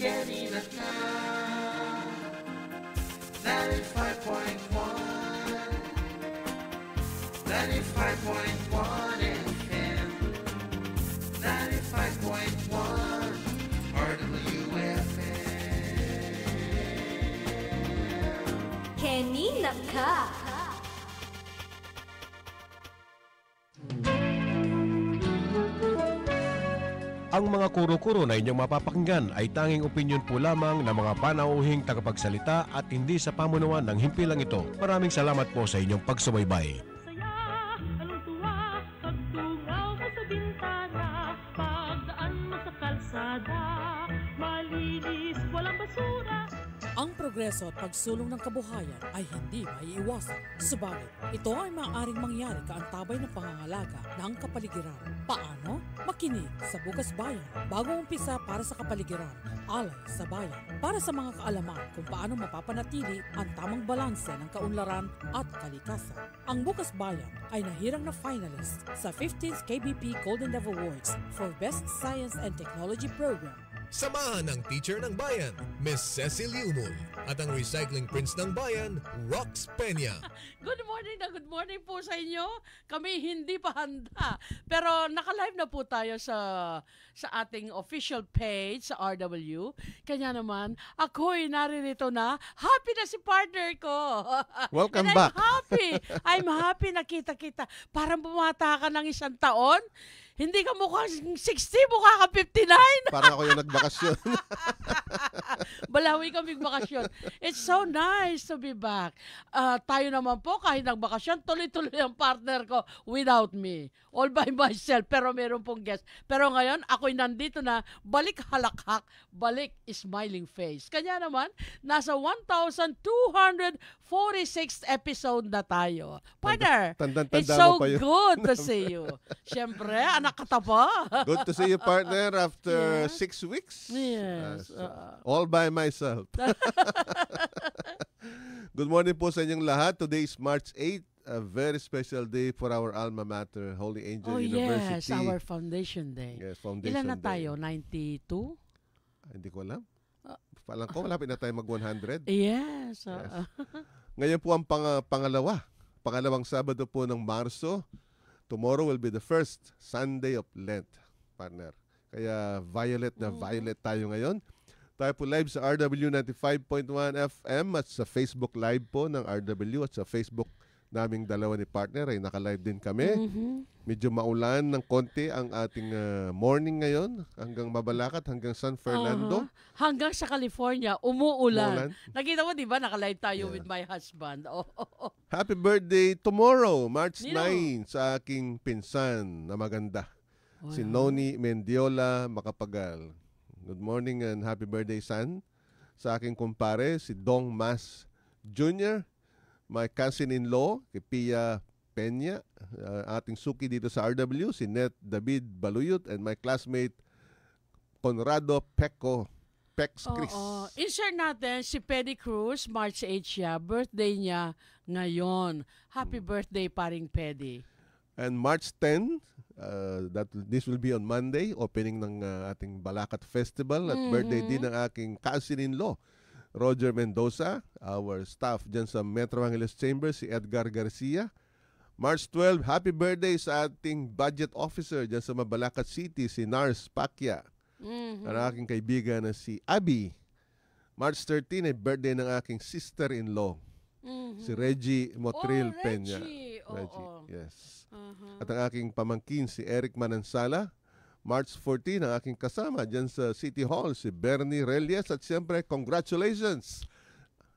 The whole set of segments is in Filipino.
Kenny na ka 95.1 95.1 FM 95.1 RWFM Kenny na ka. Ang mga kuro-kuro na inyong mapapakinggan ay tanging opinyon po lamang ng mga panauhing tagapagsalita at hindi sa pamunuan ng himpilang ito. Maraming salamat po sa inyong pagsubaybay. Saya, anong tuwa, pagtungaw mo sa bintana, pagdaan mo sa kalsada, malinis, walang basura. Ang progreso at pagsulong ng kabuhayan ay hindi maiiwasan. Subalit, ito ay maaaring mangyari kaantabay ng pangangalaga ng kapaligiran. Paano? Makinig sa Bukas Bayan. Bagong umpisa para sa kapaligiran, alay sa bayan. Para sa mga kaalaman kung paano mapapanatili ang tamang balanse ng kaunlaran at kalikasan. Ang Bukas Bayan ay nahirang na finalist sa 15th KBP Golden Dove Awards for Best Science and Technology Program. Samahan ng teacher ng bayan, Miss Cecil Umul, at ang recycling prince ng bayan, Rox Peña. Good morning po sa inyo. Kami hindi pa handa. Pero naka-live na po tayo sa ating official page sa RW. Kanya naman, ako'y naririto na. Happy na si partner ko. Welcome And back. I'm happy na kita-kita. Parang bumata ka ng 1 taon. Hindi ka mukhang 60, mukha ka 59. Parang ako yung nagbakasyon. Balawi kaming bakasyon. It's so nice to be back. Tayo naman po, kahit nagbakasyon, tuloy-tuloy ang partner ko without me. All by myself. Pero meron pong guest. Pero ngayon, ako'y nandito na balik halakhak, balik smiling face. Kanya naman, nasa 1,246th episode na tayo. Partner, Tandang-tanda it's so mo pa yun. good to see you. Siyempre, anak katapa. Good to see you, partner, after Yes. 6 weeks. Yes. All by myself. Good morning po sa inyong lahat. Today is March 8, a very special day for our alma mater, Holy Angel Oh University. yes, our foundation day. Yes, foundation Ilan na day. tayo? 92? Hindi ko alam. Palang ko, malapit na tayo mag-100. Yes. Ngayon po ang pangalawang Sabado po ng Marso. Tomorrow will be the first Sunday of Lent, partner. Kaya violet tayo ngayon. Tayo po live sa RW 95.1 FM at sa Facebook Live po ng RW at sa Facebook naming dalawa ni partner ay naka-live din kami. Medyo maulan ng konti ang ating morning ngayon hanggang Mabalacat, hanggang San Fernando. Hanggang sa California, umuulan. Umuulan. Nakita mo, di ba? Naka-live tayo Yeah. with my husband. Happy birthday tomorrow, March Nino? 9, sa aking pinsan na maganda. Si Wow. Noni Mendiola Macapagal. Good morning and happy birthday, son. Sa aking kumpare, si Dong Mas Jr., my cousin-in-law, si Pia Peña, ating suki dito sa RW, si Net David Baluyot, and my classmate, Conrado Pex Chris. Insert natin si Peddy Cruz, March 8 siya. Birthday niya ngayon. Happy birthday, paring Peddy. And March 10, this will be on Monday, opening ng ating Balacat Festival at birthday din ng aking cousin-in-law, Roger Mendoza, our staff dyan sa Metro Angeles Chamber, si Edgar Garcia. March 12, happy birthday sa ating budget officer dyan sa Mabalacat City, si Nars Pacquiao. Ang aking kaibigan na si Abby. March 13 ay birthday ng aking sister-in-law, si Reggie Motril Peña. Reggie, yes. At ang aking pamangkin, si Eric Manansala. March 14, ang aking kasama dyan sa City Hall, si Bernie Reyes. At siyempre, congratulations!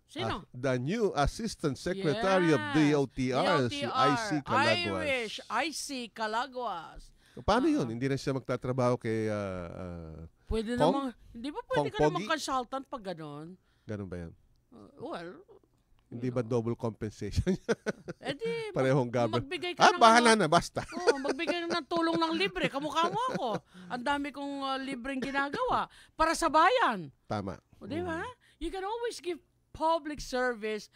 Sino? The new Assistant Secretary of DOTR, si IC Calaguas. Irish, IC Calaguas. Paano yun? Hindi na siya magtatrabaho kay Pwede Kong? naman, hindi ba pwede Kong ka naman Pogi? consultant pag gano'n? ganun ba yan? Well, Hindi ba double compensation? edi Parehong gabal. magbigay ka ng Bahala na, basta. magbigay ng tulong ng libre. Kamukha mo ako. Ang dami kong libreng ginagawa para sa bayan. Tama. O, di ba? You can always give public service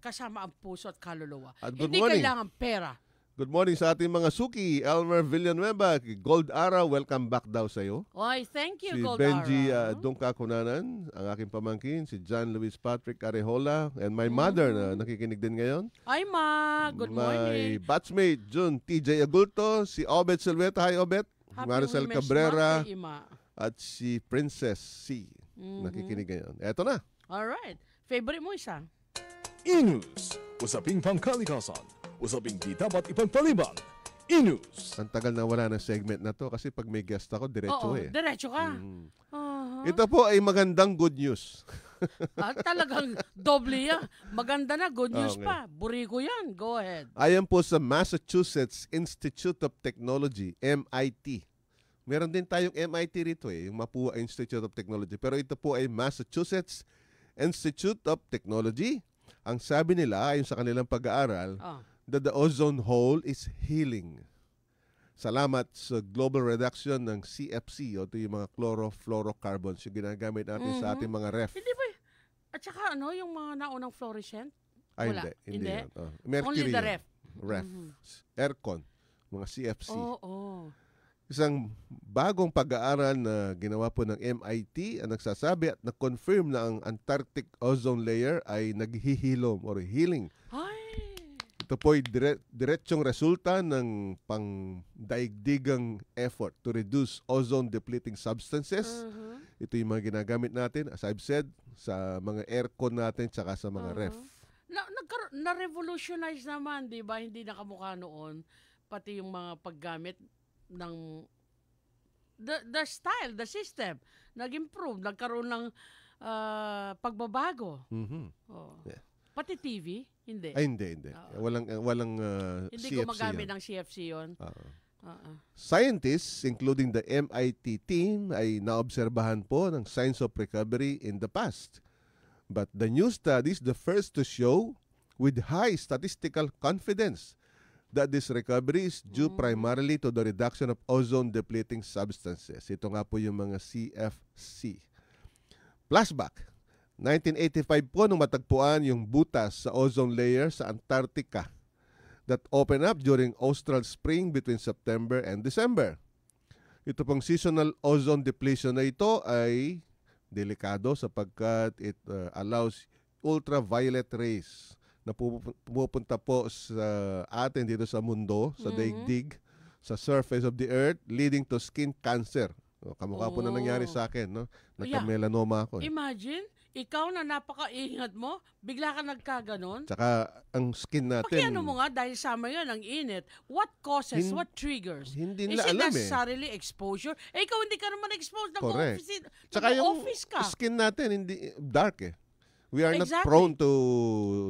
kasama ang puso at kaluluwa. At good Hindi morning. kailangan pera. Good morning sa ating mga suki. Elmer Villanueva, Gold Ara, welcome back daw sa iyo. Oy, thank you, Si Gold Benji Ara. Dungka Kunanan, ang aking pamangkin, si John Luis Patrick Arejola, and my mother na nakikinig din ngayon. Ay, Ma. Good morning. My batchmate, Jun TJ Agulto, si Obet Silveta. Hi, Obet. Happy Maricel Women's Cabrera, Month kay Ima. at si Princess C. Nakikinig ngayon. Eto na. Alright. Favorite mo isa? Inus, usaping pangkalikasan, usaping di dapat ipagpaliban. Inus. Ang tagal na wala ng segment na to kasi pag may guest ako, diretso Oo, eh. diretso ka. Mm. Uh-huh. Ito po ay magandang good news. Talagang doble yan. Maganda na, good news Okay. pa. Buri ko yan. Go ahead. Ayon po sa Massachusetts Institute of Technology, MIT. Meron din tayong MIT rito yung Mapua Institute of Technology. Pero ito po ay Massachusetts Institute of Technology. Ang sabi nila, ayon sa kanilang pag-aaral, Oh. that the ozone hole is healing. Salamat sa global reduction ng CFC o ito yung mga chlorofluorocarbons yung ginagamit natin sa ating mga ref. Hindi ba? At saka yung mga naunang fluorescent? Ay, Wala. hindi. Hindi? Yan. Mercury Only the yan. ref. Ref. Aircon. Mga CFC. Oo. Isang bagong pag-aaral na ginawa po ng MIT ang nagsasabi at nag-confirm na ang Antarctic ozone layer ay naghihilom or healing. Ay. Ito po ay diretsyong resulta ng pangdaigdigang effort to reduce ozone-depleting substances. Ito yung mga ginagamit natin, as I've said, sa mga aircon natin tsaka sa mga ref. Na-revolutionize naman, di ba? Hindi nakamukha noon. Pati yung mga paggamit ng the style, the system. Nag-improve. Nagkaroon ng pagbabago. Mhm. Oh. Yeah. Pati TV, hindi. Ay, hindi. Walang Hindi CFC gumagamit yun. ng CFC yun. Oo. Uh-uh. Scientists, including the MIT team, ay naobserbahan po ng signs of recovery in the past. But the new study is the first to show with high statistical confidence that this recovery is due primarily to the reduction of ozone-depleting substances. Ito nga po yung mga CFC. Flashback. 1985 po nung matagpuan yung butas sa ozone layer sa Antarctica that open up during austral spring between September and December. Ito pong seasonal ozone depletion na ito ay delikado sapagkat it allows ultraviolet rays na pumupunta po sa atin dito sa mundo, sa daigdig, sa surface of the earth, leading to skin cancer. Kamukha po na nangyari sa akin, no? Nagka-melanoma ako. Imagine, ikaw na napaka-ingat mo, bigla ka nagkaganon. Tsaka ang skin natin, Pakiano mo nga, dahil summer yun, ang init. What causes, what triggers? hindi Is nila it alam necessarily exposure? Ikaw hindi ka naman exposed ng Correct. office. Tsaka yung office ka. skin natin, hindi dark eh. We are not Exactly. prone to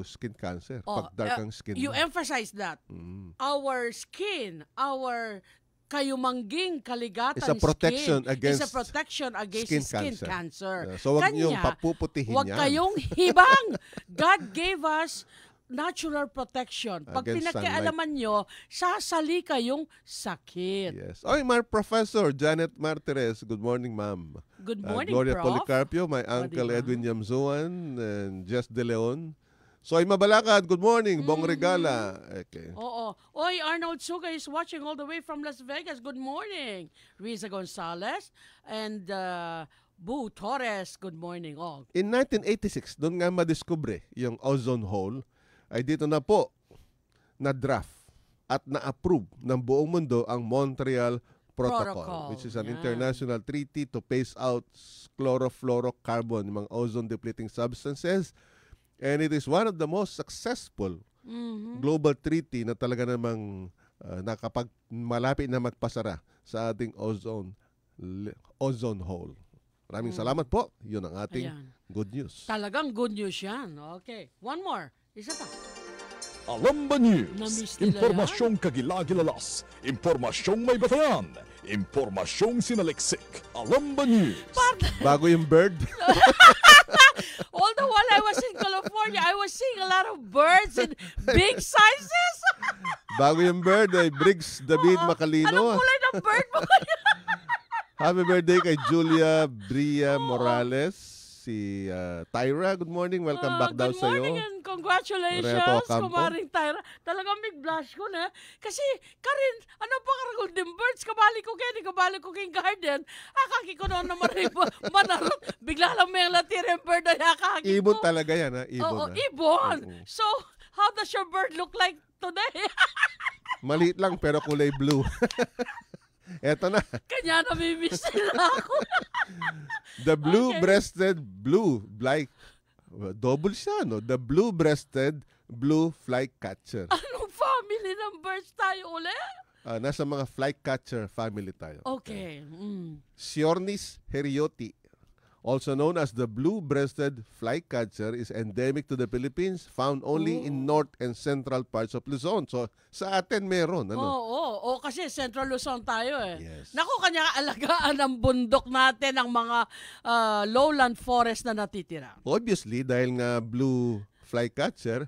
skin cancer. Oh, Pag dark ang skin. you mo. emphasize that. Mm. Our skin, our kayumangging kaligatan It's a protection skin against is a protection against skin skin cancer. cancer. So wag Kanya, niyong papuputihin wag yan. kayong hibang. God gave us natural protection. Pag Against pinagkaalaman nyo, sasali kayong sakit. Yes. Oy, my professor, Janet Martires. Good morning, ma'am. Good morning, Gloria Prof. Policarpio, my uncle diba? Edwin Yamzuan, and Jess De Leon. Soy Mabalakad, good morning. Bong Regala. Okay. Oo. Oy, Arnold Suga is watching all the way from Las Vegas. Good morning. Riza Gonzalez and Boo Torres. Good morning. Oh. In 1986, doon nga madiskubre yung ozone hole, ay dito na po na-draft at na-approve ng buong mundo ang Montreal Protocol, which is an Yan. international treaty to phase out chlorofluorocarbon, yung mga ozone-depleting substances. And it is one of the most successful global treaty na talaga namang malapit na magpasara sa ating ozone hole. Maraming salamat po. Yun ang ating Ayan. good news. Talagang good news yan. Okay. One more. Isa pa. Alamba News. Na-miss nila Impormasyong kagilagilalas. Impormasyong may batayan. Impormasyong sinaliksik. Alamba News. Bago yung bird. All the while I was in California, I was seeing a lot of birds in big sizes. Bago yung bird ay Briggs David Anong Macalino. kulay ng bird mo? Happy birthday kay Julia Bria Morales. Si Tyra, good morning. Welcome back daw Good sa'yo. morning and congratulations. Congratulations, Reto Ocampo. kumaring Tyra. Talagang big blush ko na. Kasi, Karin, ano pa ka golden birds? Kabali ko king garden. Akaki ko noon na manarot. Bigla lang may latire bird na yakaki ko. Ibon talaga yan, ha? Ibon. Oo, ha? ibon. Oo. So, how does your bird look like today? Maliit lang pero kulay blue. Eto na. Kanya namimiss nila ako. The blue-breasted blue like double siya, no? The blue-breasted blue flycatcher. Anong family ng birds tayo ulit? Nasa mga flycatcher family tayo. Okay. Siornis herioti, also known as the blue-breasted flycatcher, is endemic to the Philippines, found only in north and central parts of Luzon. So, sa atin meron. Ano? Oo, kasi Central Luzon tayo eh. Yes. Naku, kanya alagaan ng bundok natin ang mga lowland forest na natitira. Obviously, dahil nga blue flycatcher,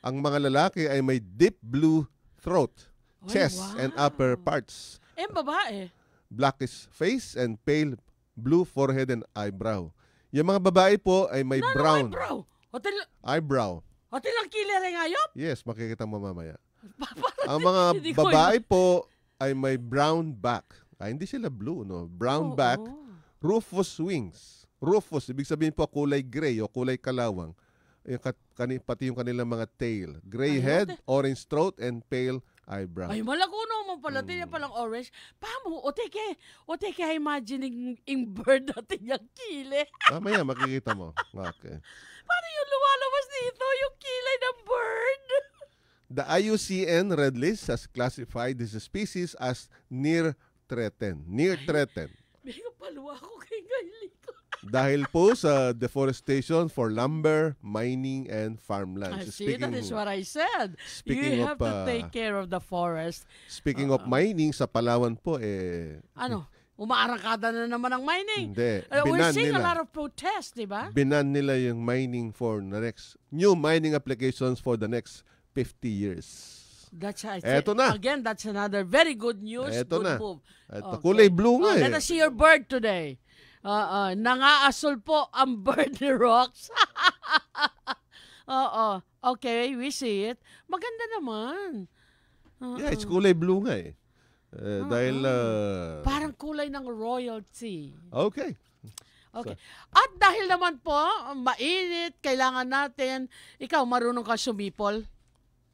ang mga lalaki ay may deep blue throat, Ay, chest, wow. and upper parts, Eh, babae. blackish face, and pale blue forehead and eyebrow. Yung mga babae po ay may brown Bro, hotel eyebrow. lang killer ngayon? Yes, makikita mo mamaya. Parang Ang mga hindi ko babae po ay may brown back. Hindi sila blue, no? Brown back, rufous wings. Rufous, ibig sabihin po kulay gray o kulay kalawang. Pati yung kanilang mga tail. Gray head, orange throat, and pale eyebrow. Ay, malaguno mo pala. Tinya palang orange. Pamo, o teke, imagining yung bird natin yung kile. Mamaya makikita mo. Okay. Paano yung lumalabas dito, yung kilay ng bird? The IUCN Red List has classified this species as near threatened. Near threatened. May paluwa ko kay Gaili ko. Dahil po sa deforestation for lumber, mining, and farmlands. See, that is what I said. speaking You have of, to take care of the forest. Speaking of mining, sa Palawan po, Ano? Umaarangkada na naman ang mining. hindi. We're Binan seeing a nila. lot of protests, di ba? Binan nila yung mining for the next, new mining applications for the next 50 years. That's I Eto na. Again, that's another very good news. Eto good na. move. Ito, kulay blue nga Let eh. us see your bird today. Nangaasul po ang bird ni Rox. Okay, we see it. Maganda naman. Yeah, it's kulay blue nga eh. Dahil, Parang kulay ng royalty. okay. Okay. At dahil naman po, mainit, kailangan natin, ikaw marunong ka sumipol.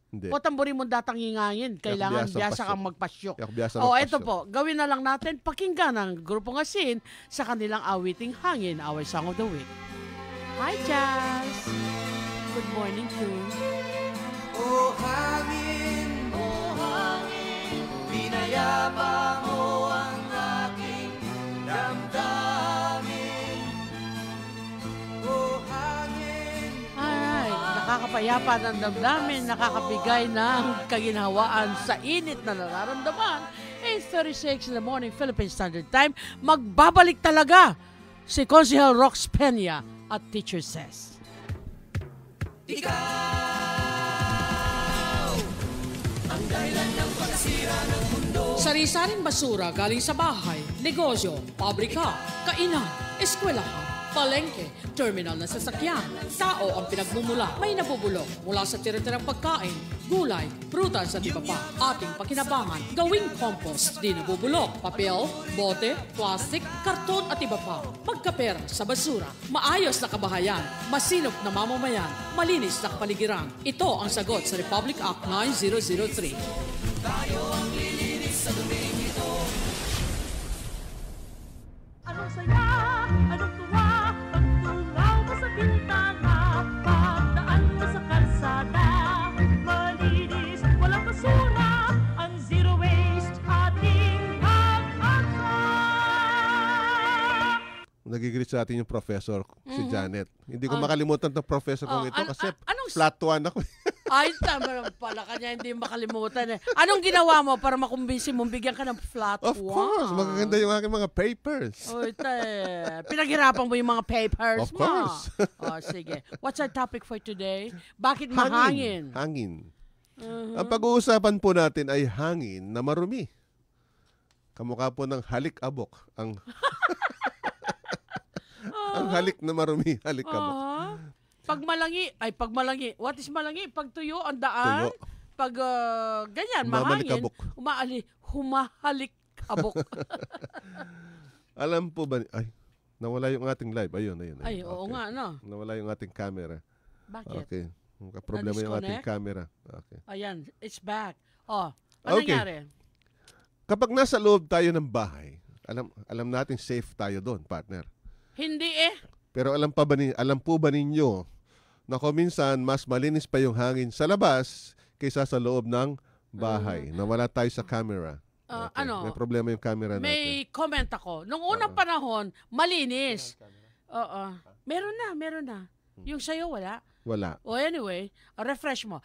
Hindi. O tamburin mo datang hingangin. Kailangan biyasang biyasa pasyo. kang magpasyo. Yak biyasa Ito magpasyo. po. Gawin na lang natin pakinggan ang grupong Asin sa kanilang awiting hangin, our song of the week. Hi, Jazz! Good morning to you. Oh hangin, pinayapa mo ang aking damdamin. Oh hangin, Alright. Nakakapayapa ng damdamin, nakakabigay ng kaginhawaan sa init na nararamdaman. 8:36 in the morning, Philippine Standard Time. Magbabalik talaga si Consihal Rox Peña at Teacher Says. Sari-saring basura galing sa bahay, negosyo, pabrika, kainan, eskwelahan, palengke, terminal na sasakyan, tao ang pinagmumula. May nabubulok mula sa tira-tirang pagkain, gulay, prutas at iba pa. Ating pakinabangan, gawing compost, di nabubulok, papel, bote, plastic, karton at iba pa. Pagkapera sa basura, maayos na kabahayan, masinop na mamamayan, malinis na kapaligiran. Ito ang sagot sa Republic Act 9003. Anong saya, anong tuwa, pagtungaw mo sa bintana, pagdaan mo sa kalsada, malinis, walang basura, ang zero waste ating pag-asa. Nagigreet sa atin yung professor, si Janet. Hindi ko makalimutan ng professor kong ito kasi anong flat one ako. Ay, tama naman pala kanya, hindi makalimutan eh. Anong ginawa mo para makumbinsi mong bigyan ka ng flat Of one? course, magaganda yung aking mga papers. Oy, pinaghirapan mo yung mga papers Of mo. course. Sige. What's our topic for today? Bakit mahangin? Hangin. Ang pag-uusapan po natin ay hangin na marumi. Kamukha po ng halik-abok. Ang halik na marumi, halik-abok. Pag malangi. What is malangi? Pag tuyo, ang daan. Tuyo. Pag ganyan, mahangin. Humamalikabok. Humahalikabok. Alam po ba, nawala yung ating live. Ayun. Ay, oo Okay. nga, no? Nawala yung ating camera. Bakit? Okay. Problema yung ating Na-disconnect? camera. Okay. Ayan, it's back. Oh, ano Okay. nangyari? Kapag nasa loob tayo ng bahay, alam natin safe tayo doon, partner. Hindi Pero alam po ba ninyo na kung minsan mas malinis pa yung hangin sa labas kaysa sa loob ng bahay? Nawala tayo sa camera. Okay. May problema yung camera natin. May comment ako. Nung unang panahon, malinis. Oo. Meron na. Yung sa'yo, wala. Wala. O anyway, refresh mo.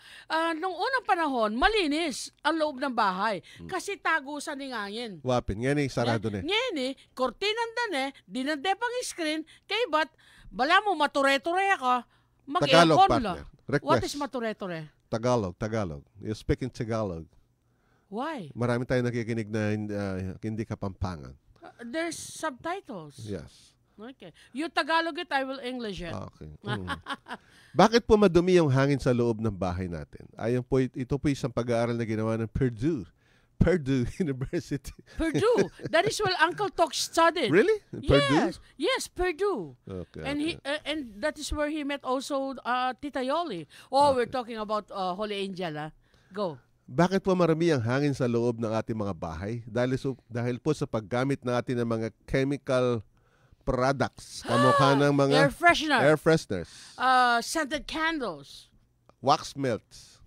Nung unang panahon, malinis ang loob ng bahay. Kasi tagusan ng hangin. Wapin. Ngayon sarado na. Ngayon kortinan dan dinande pang screen, kay ba't bala mo mature-ture ka, Tagalog, mag-aircon partner. lang. Request. What is mature-ture? Tagalog. You speak in Tagalog. Why? Marami tayong nakikinig na hindi Kapampangan. There's subtitles. Yes. Okay. You Tagalog it, I will English it. Okay. Bakit po madumi yung hangin sa loob ng bahay natin? Ito po isang pag-aaral na ginawa ng Purdue University. Purdue. That is where Uncle Tok studied. Really? Purdue? Yes, Purdue. Okay. And that is where he met also Tita Yoli. We're talking about Holy Angel. Go. Bakit po marami ang hangin sa loob ng ating mga bahay? Dahil po sa paggamit natin ng mga chemical products, kamukha ng mga air fresheners, scented candles, wax melts.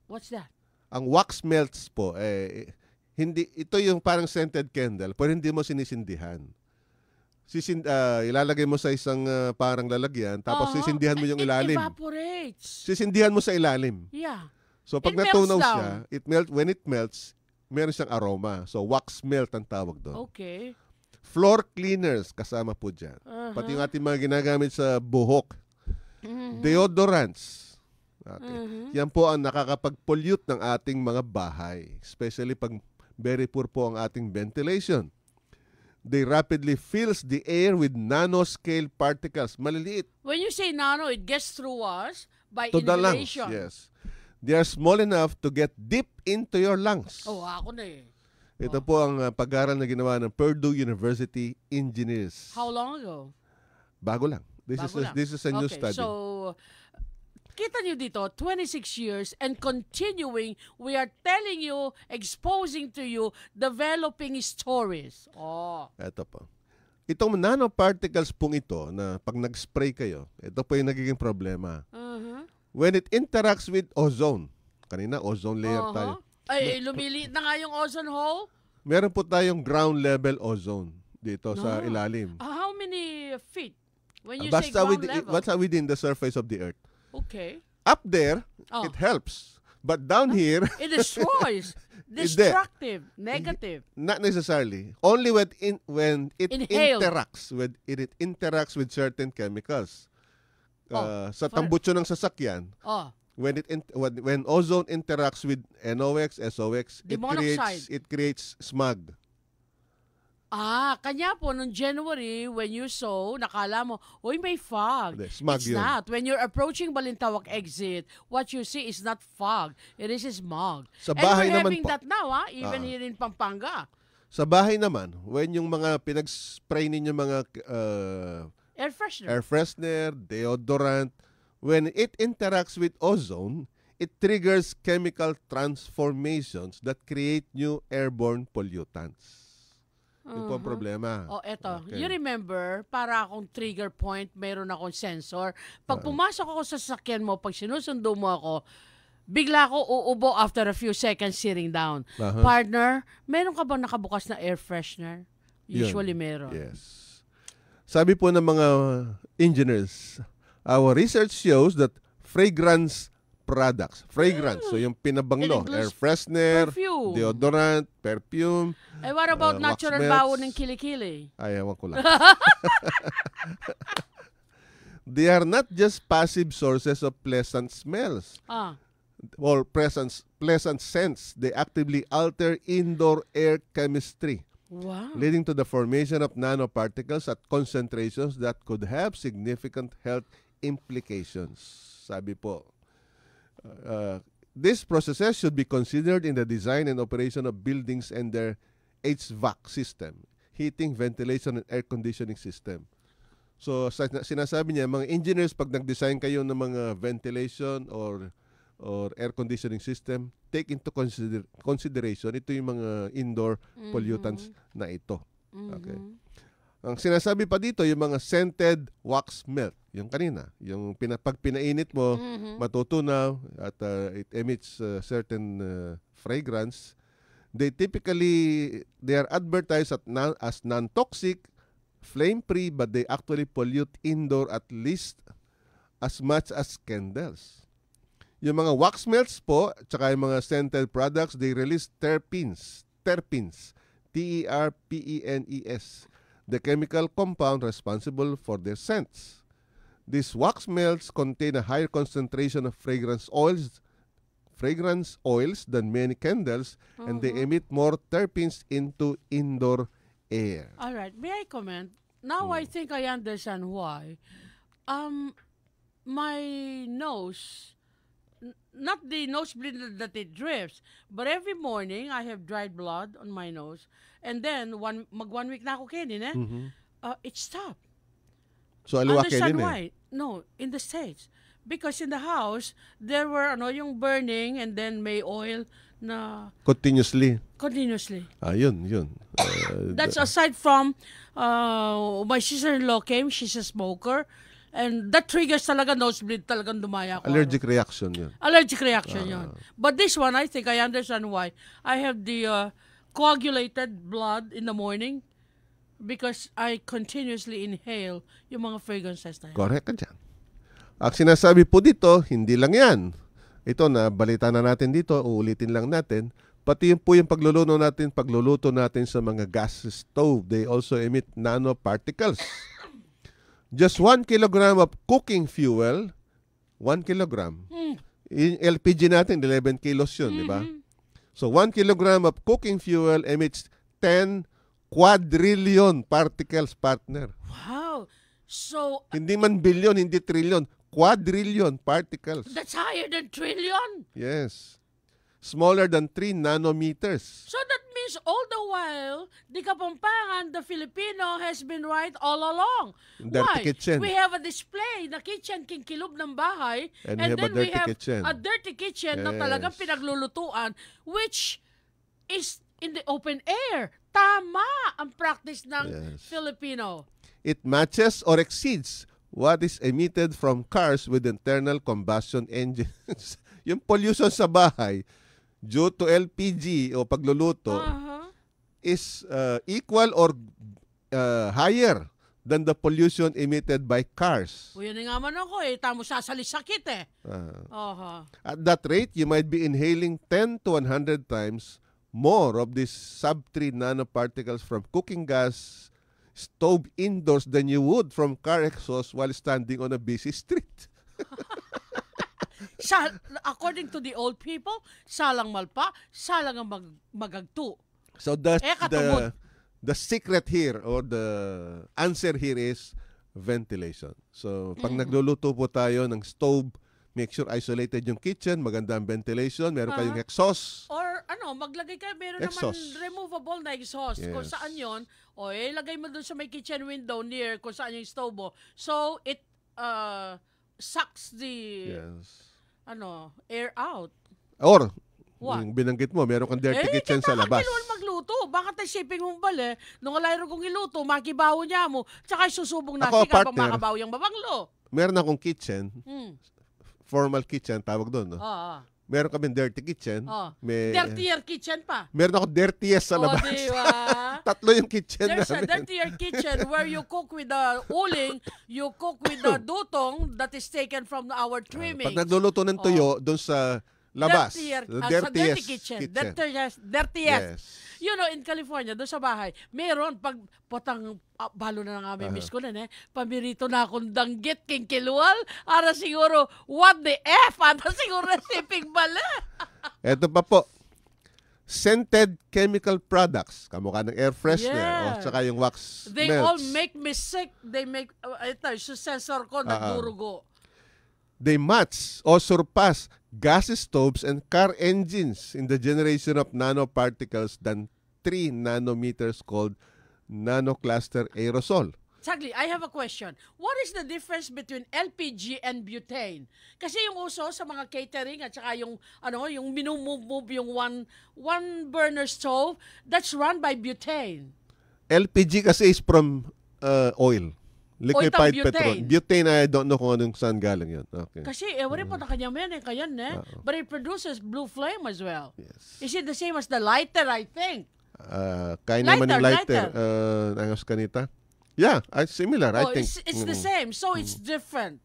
What's that? Ang wax melts po, ito yung parang scented candle, pero hindi mo sinisindihan. Ilalagay mo sa isang parang lalagyan, tapos sisindihan mo yung ilalim. It evaporates. Sisindihan mo sa ilalim. Yeah. So pag natunaw siya, when it melts, meron siyang aroma. So wax melt ang tawag doon. Okay. Floor cleaners kasama po dyan. Pati yung ating mga ginagamit sa buhok. Deodorants. Yan po ang nakakapag-pollute ng ating mga bahay. Especially pag very poor po ang ating ventilation. They rapidly fills the air with nanoscale particles. Maliliit. When you say nano, it gets through us by To the lungs, inhalation. yes. They are small enough to get deep into your lungs. Ako na Ito po ang pag-aaral na ginawa ng Purdue University engineers. How long ago? Bago lang. This is a new study. So, kita nyo dito, 26 years and continuing, we are telling you, exposing to you, developing stories. Ito po. Itong nanoparticles pong ito na pag nag-spray kayo, ito po yung nagiging problema. When it interacts with ozone, kanina ozone layer tayo. Ay, lumiliit na nga yung ozone hole. Meron po tayong ground level ozone dito sa ilalim. How many feet? When you say ground level? Basta within the surface of the earth. Okay. Up there, it helps. But down here, it destroys. Destructive, negative. Not necessarily. Only when it interacts with certain chemicals. Sa tambutso ng sasakyan. When ozone interacts with NOx, SOx, it creates smog. Kanya po, noong January, when you saw, nakala mo, may fog. Smog It's yun. not. When you're approaching Balintawak exit, what you see is not fog. It is smog. Sa bahay and we're naman having po. that now, even here in Pampanga. Sa bahay naman, when yung mga pinag-spray ninyo mga Air freshener, deodorant, when it interacts with ozone, it triggers chemical transformations that create new airborne pollutants. Yun po ang problema. Eto. Okay. You remember, para akong trigger point, mayroon akong sensor. Pag pumasok ako sa sasakyan mo, pag sinusundo mo ako, bigla ako uubo after a few seconds sitting down. Partner, meron ka bang nakabukas na air freshener? Usually meron. Yes. Sabi po ng mga engineers, our research shows that fragrance products, so yung pinabanglo, air freshener, perfume, deodorant, perfume. What about natural bawo ng kilikili? Ewan ko lang. They are not just passive sources of pleasant smells or pleasant scents. They actively alter indoor air chemistry. Wow. Leading to the formation of nanoparticles at concentrations that could have significant health implications. Sabi po, these processes should be considered in the design and operation of buildings and their HVAC system, heating, ventilation, and air conditioning system. So sinasabi niya, mga engineers, pag nag-design kayo ng mga ventilation or air conditioning system, take into consideration ito yung mga indoor pollutants na ito. Okay. Ang sinasabi pa dito, yung mga scented wax melt. Yung kanina, yung pag pinainit mo, matutunaw at it emits certain fragrance. They are advertised as non-toxic, flame-free, but they actually pollute indoor at least as much as candles. Yung mga wax melts po, tsaka yung mga scented products, they release terpenes, T-E-R-P-E-N-E-S, the chemical compound responsible for their scents. These wax melts contain a higher concentration of fragrance oils than many candles, and they emit more terpenes into indoor air. All right. May I comment? Now I think I understand why. My nose, not the nosebleed that it drifts, but every morning I have dried blood on my nose, and then one week na ako kainin, it stopped. So aliwa Understand kainin why? No, in the States. Because in the house, there were yung burning and then may oil na continuously. Yun. That's aside from my sister-in-law came, she's a smoker, and that triggers talaga nosebleed, talagang dumaya ko. Allergic reaction yun. Allergic reaction yun. But this one, I think I understand why. I have the coagulated blood in the morning because I continuously inhale yung mga fragrances na yan. Correct ka dyan. Ang sinasabi po dito, hindi lang yan. Ito na, balita na natin dito, uulitin lang natin. Pati yun po yung pagluluto natin sa mga gas stove. They also emit nanoparticles. Just 1 kilogram of cooking fuel, 1 kilogram. In LPG natin, 11 kilos yun, di ba? So 1 kilogram of cooking fuel emits 10 quadrillion particles, partner. Wow. So, Hindi man billion, hindi trillion. Quadrillion particles. that's higher than trillion. Yes. Smaller than 3 nanometers. So that means all the while, the Kapampangan, the Filipino has been right all along. Dirty Why? kitchen. We have a display na kitchen kingkilub ng bahay, And and we have then a dirty we have kitchen. a dirty kitchen na Yes. talagang pinaglulutuan, which is in the open air. Tama ang practice ng Yes. Filipino. It matches or exceeds what is emitted from cars with internal combustion engines. Yung pollution sa bahay due to LPG o pagluluto is equal or higher than the pollution emitted by cars. O yan nga man ako tamo sasalisakit At that rate, you might be inhaling 10 to 100 times more of these sub-3 nanoparticles from cooking gas stove indoors than you would from car exhaust while standing on a busy street. According to the old people, salang malpa, salang ang magagtu. So the katungod. the secret here or the answer here is ventilation. So pag nagluluto po tayo ng stove, make sure isolated yung kitchen, maganda ang ventilation, meron kayong exhaust. Or maglagay kayo, meron Exhaust. naman removable na exhaust. Yes. Kung saan yon, ilagay mo dun sa may kitchen window near kung saan yung stove mo. So, it sucks the air out. Or, What? yung binanggit mo, meron kang dirty kitchen sa labas. Kita magluto. Bakit tayo shipping mong bali? Nung alayro kong iluto, makibawo niya mo. Tsaka susubong na Ako, siya kapag partner. makabaw yung babanglo. Meron akong kitchen, formal kitchen, tawag doon. No? Meron kami dirty kitchen. Dirtier kitchen pa. Meron ako dirtiest sa labas. Diba? Tatlo yung kitchen There's namin. a dirtier kitchen where you cook with the uling, you cook with the dutong that is taken from our trimming. Pag nagluluto ng tuyo, doon sa labas. Dirtier, The sa dirty kitchen. Dirtiest. Yes. You know, in California, doon sa bahay, meron pag potang balo na nga may miss ko na pamirito na akong danggit king kiluwal. Ara siguro, what the F? Ara siguro na siping bala. Ito pa po. Scented chemical products. Kamukha ng air freshener. Yeah. O saka yung wax They melts. all make me sick. They make, ito, yung sensor ko nagdurugo. they match or surpass gas stoves and car engines in the generation of nanoparticles than 3 nanometers called nanocluster aerosol. Exactly. I have a question. What is the difference between LPG and butane? Kasi yung uso sa mga catering at saka yung yung minumove yung one burner stove that's run by butane. LPG kasi is from oil. Liquefied butane. petrol. Butane, I don't know kung anong saan galing yun. Okay. Kasi ewan po na kanya men kayan but it produces blue flame as well. Yes. Is it the same as the lighter, I think? Kaya naman yung lighter. Lighter. Angos kanita. Yeah, similar, I think. It's the same. So it's different.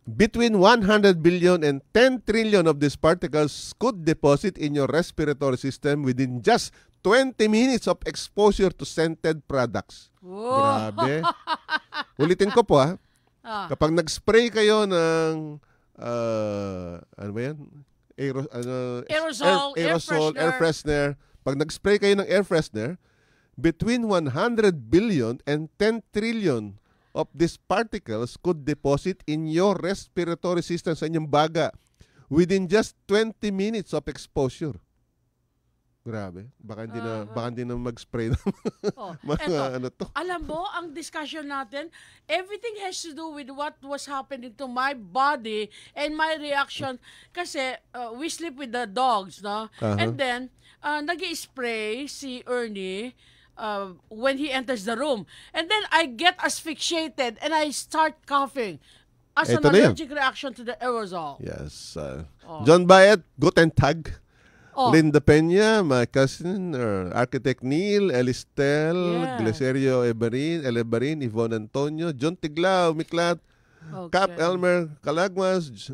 Between 100 billion and 10 trillion of these particles could deposit in your respiratory system within just 20 minutes of exposure to scented products. Whoa. Grabe. Ulitin ko po Kapag nag-spray kayo ng ano ba yan? Aerosol, air freshener. Pag nag-spray kayo ng air freshener, between 100 billion and 10 trillion of these particles could deposit in your respiratory system sa inyong baga within just 20 minutes of exposure. Grabe. Baka hindi na mag-spray ng mga to. Alam mo, ang discussion natin, everything has to do with what was happening to my body and my reaction. Kasi we sleep with the dogs, no? And then, nag-i-spray si Ernie when he enters the room. And then I get asphyxiated and I start coughing as an allergic reaction to the aerosol. Yes. John Bayet, guten Tag. Linda Peña, my cousin, Architect Neil, Elistel, Gleserio Elebarin, Yvonne Antonio, John Tiglao, Miklat, Cap Elmer Calagmas,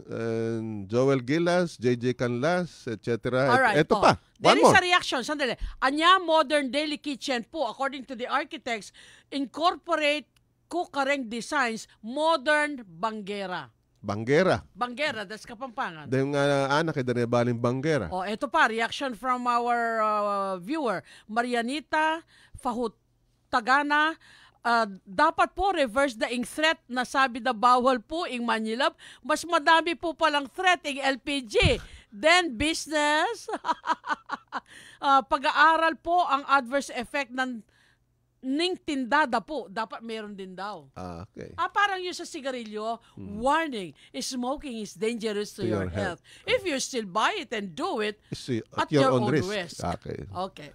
Joel Gilas, JJ Canlas, etc. Alright, Ito pa. There One is more. a reaction. Sandali. Anya Modern Daily Kitchen po, according to the architects, incorporate Kukareng Designs Modern Banggera. Banggera. Banggera, that's Kapampangan. Dahil nga anak, na baling Banggera. Ito pa, reaction from our viewer. Marianita Fahutagana, dapat po reverse the ing threat na sabi na bawal po ing Manilab. Mas madami po palang threat ing LPG. Then business. Pag-aaral po ang adverse effect ng ning tindada po, dapat meron din daw. Okay. Parang yung sa sigarilyo, warning, smoking is dangerous to your health. If you still buy it and do it, at your own risk. Okay. Okay.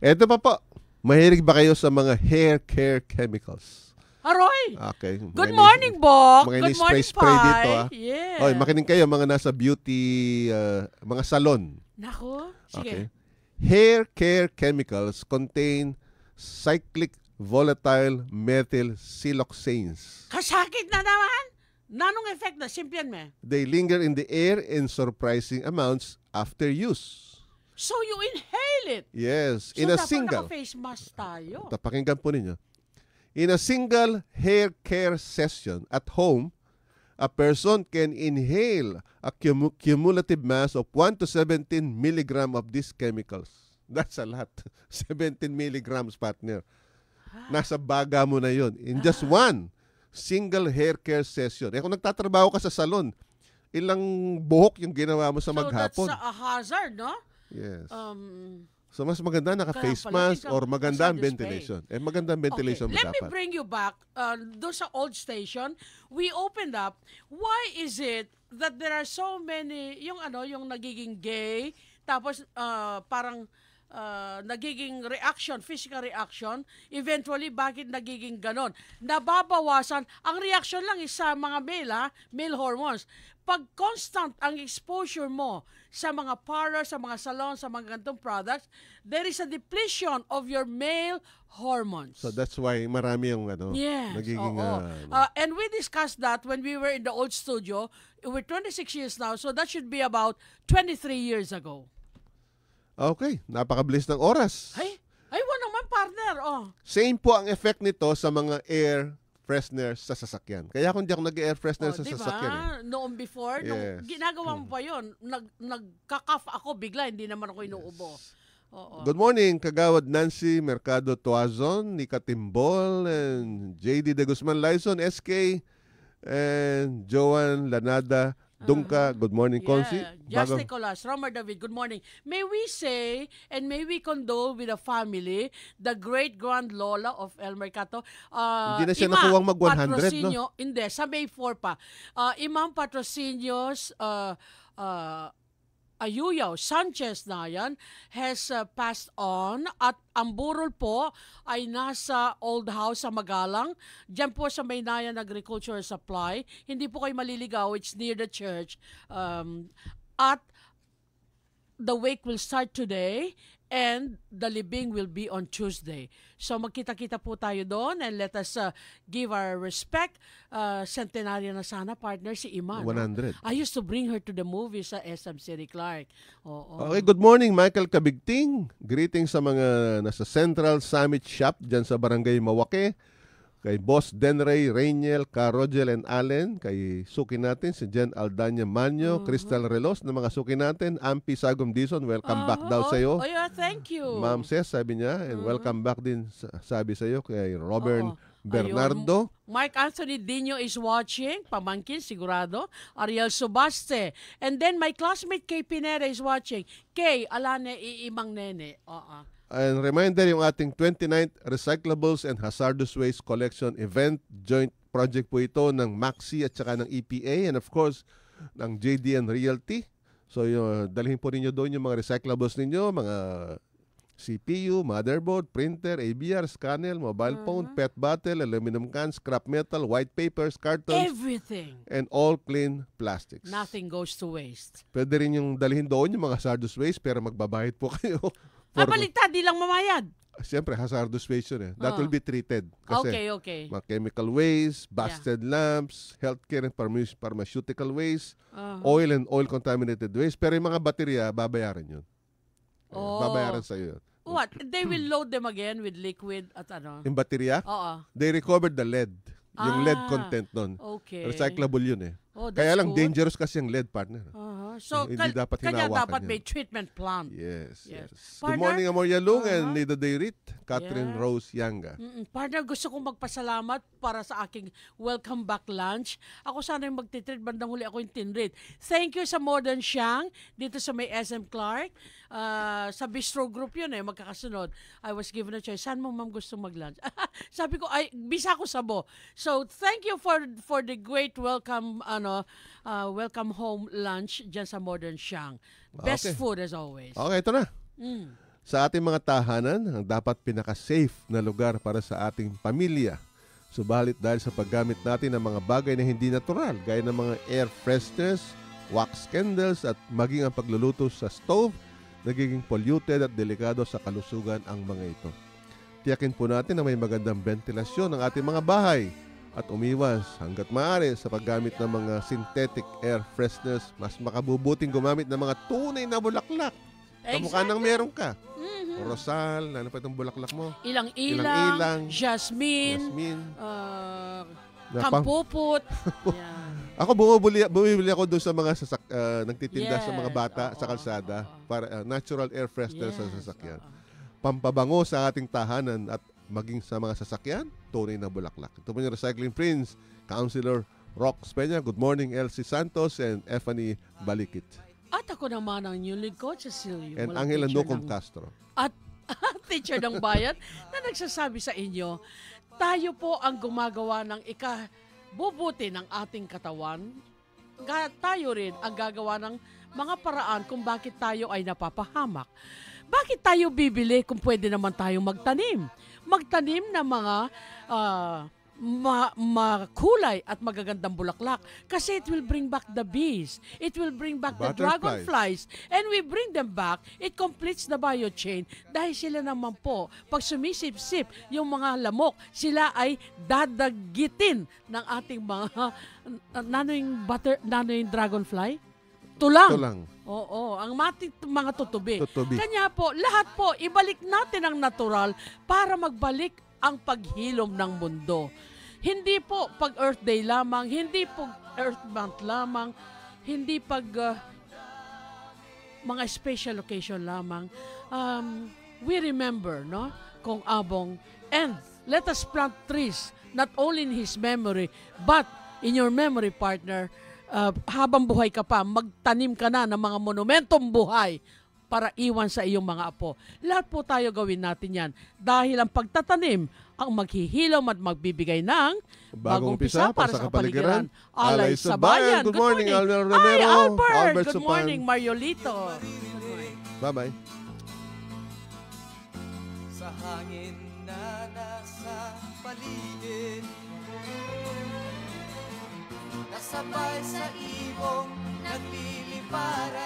Eto pa po, mahilig ba kayo sa mga hair care chemicals? Aroy! Okay. Good morning, Bok! Mga Good morning, spray dito. Yeah. Oy, makinig kayo, mga nasa beauty, mga salon. Naku, sige. Okay. Hair care chemicals contain cyclic volatile methyl siloxanes. Kasakit na naman! Nanong effect na? Simpian me. They linger in the air in surprising amounts after use. So you inhale it? Yes. So In a dapat single. naka-face mask tayo. Pakinggan po ninyo. In a single hair care session at home, a person can inhale a cumulative mass of 1 to 17 milligram of these chemicals. That's a lot. 17 milligrams, partner. Nasa baga mo na yun. In just one single hair care session. Kung nagtatrabaho ka sa salon, ilang buhok yung ginawa mo sa maghapon. So that's a hazard, no? Yes. So mas maganda naka-face mask or maganda ang ventilation. Maganda ang ventilation mo dapat. Let me dapat. bring you back doon sa old station. We opened up. Why is it that there are so many, yung nagiging gay, tapos parang nagiging reaction, physical reaction, eventually bakit nagiging ganon? Nababawasan, ang reaction lang is sa mga male hormones. Pag constant ang exposure mo sa mga parlor, sa mga salon, sa mga ganitong products, there is a depletion of your male hormones. So that's why marami yung nagiging... And we discussed that when we were in the old studio. We're 26 years now, so that should be about 23 years ago. Okay, napakabilis ng oras. Ay, wala naman, partner. Same po ang effect nito sa mga air freshener sa sasakyan. Kaya kung di ako nag-air freshener sa diba? sasakyan. Noong before, nung ginagawa mo pa yun, nagkakaf ako bigla, hindi naman ako inuubo. Good morning, Kagawad Nancy Mercado Tuazon, Nika Timbol, and JD De Guzman Lyson, SK And Joan Lanada Dungka, good morning, Consi. Just Bago- Nicolas, Romer David, good morning. May we say and may we condole with the family, the great-grand Lola of El Mercato. Hindi na siya nakuwang mag 100, no? Patrocinio, hindi, sa May 4 pa. Imam Patrocinios Ayuyaw Sanchez na yan has passed on at ang burol po ay nasa old house sa Magalang. Diyan po sa Maynayan Agricultural Supply. Hindi po kayo maliligaw. It's near the church. At the wake will start today and the libing will be on Tuesday. So magkita-kita po tayo doon and let us give our respect. Centenaryo na sana, partner, si Iman. 100. I used to bring her to the movies sa SM City Clark. Oo. Okay, good morning, Michael Kabigting. Greetings sa mga nasa Central Summit Shop dyan sa Barangay Mawake. Kay Boss Denray, Rainiel, Ka Rogel and Allen. Kay suki natin si Jen Aldania Manyo, Crystal Relos na mga suki natin. Ampi Sagom Dison, welcome back daw sa iyo. Oh, yeah, thank you. Ma'am Ses, sabi niya, and welcome back din sabi sa iyo kay Robert Bernardo. Mark Anthony Dino is watching. Pamangkin, sigurado. Ariel Subaste. And then my classmate Kay Pineda is watching. Kay, Alane, Iimang Nene. And reminder, yung ating 29th Recyclables and Hazardous Waste Collection Event, joint project po ito ng MAXI at saka ng EPA and of course ng JDN Realty. So dalhin po ninyo doon yung mga recyclables ninyo, mga CPU, motherboard, printer, ABR, scanner, mobile phone, PET bottle, aluminum cans, scrap metal, white papers, cartons, everything. And all clean plastics. Nothing goes to waste. Pwede rin yung dalhin doon yung mga hazardous waste pero magbabayad po kayo. Baliktad, di lang mamayad. Siyempre, hazardous waste yun eh. That will be treated. Kasi Okay. mga chemical waste, busted lamps, healthcare and pharmaceutical waste, oil and oil contaminated waste. Pero yung mga baterya, babayaran yun. Babayaran sa'yo yun. What? They will load them again with liquid at ano? Yung baterya, Oo. they recovered the lead. Yung lead content nun. Okay. Recyclable yun eh. Oh, that's Kaya lang good. dangerous kasi yung lead, partner. So, Hindi dapat kanya hinawakan dapat yan. may treatment plant. Yes. Yes. Good Partner? morning, Amoria Lung and Nida Dayrit, Catherine Yes. Rose Yanga. Partner, gusto kong magpasalamat para sa aking welcome back lunch. Ako sana yung magtitreat, bandang huli ako yung tinreat. Thank you sa Modern Siang, dito sa may SM Clark. Sa Bistro Group yun magkakasunod. I was given a choice. Saan mo, ma'am, gusto mag-lunch? Sabi ko, bisa ko sabo. So, thank you for the great welcome, welcome home lunch dyan sa Modern Siang. Best Okay. food as always. Okay, ito na. Sa ating mga tahanan, ang dapat pinaka-safe na lugar para sa ating pamilya. Subalit dahil sa paggamit natin ng mga bagay na hindi natural, gaya ng mga air fresheners, wax candles, at maging ang pagluluto sa stove, nagiging polluted at delikado sa kalusugan ang mga ito. Tiyakin po natin na may magandang ventilasyon ng ating mga bahay at umiwas hanggat maaari sa paggamit ng mga synthetic air fresheners. Mas makabubuting gumamit ng mga tunay na bulaklak. Kamukha nang meron ka. Rosal, ano pa itong bulaklak mo? Ilang-ilang, jasmine, kampupot. Yeah. Ako bumibili ako doon sa mga nagtitinda sa mga bata sa kalsada para natural air freshener sa sasakyan. Pampabango sa ating tahanan at maging sa mga sasakyan, tunay na bulaklak. Ito po yung Recycling Prince, Councilor Rox Peña. Good morning, Elsie Santos and Effany Balikit. At ako naman ang new lingkod, Cecilio. And Angela Nocom Castro. At teacher ng bayan na nagsasabi sa inyo, tayo po ang gumagawa ng bubuti ng ating katawan. Tayo rin ang gagawa ng mga paraan kung bakit tayo ay napapahamak. Bakit tayo bibili kung pwede naman tayo magtanim? Magtanim ng mga makulay at magagandang bulaklak kasi it will bring back the bees. It will bring back the dragonflies. And we bring them back. It completes the biochain dahil sila naman po, pag sumisip-sip yung mga lamok, sila ay dadagitin ng ating mga yung dragonfly? Tulang. Oo, ang mga tutubi. Kanya po, lahat po, ibalik natin ang natural para magbalik ang paghilom ng mundo. Hindi po pag Earth Day lamang, hindi po Earth Month lamang, hindi pag mga special occasion lamang. We remember, no? Kung Abong. And let us plant trees, not only in his memory, but in your memory, partner, habang buhay ka pa, magtanim ka na ng mga monumentong buhay para iwan sa iyong mga apo. Lahat po tayo gawin natin yan. Dahil ang pagtatanim ang maghihilom at magbibigay ng bagong umpisa para sa kapaligiran. Alay sa bayan. Good morning, Albert Romero. Ay, Albert. Albert Good Supan. morning, Mariolito. Bye-bye. Sa hangin na nasa paligid, nasabay sa ibong naglilipara.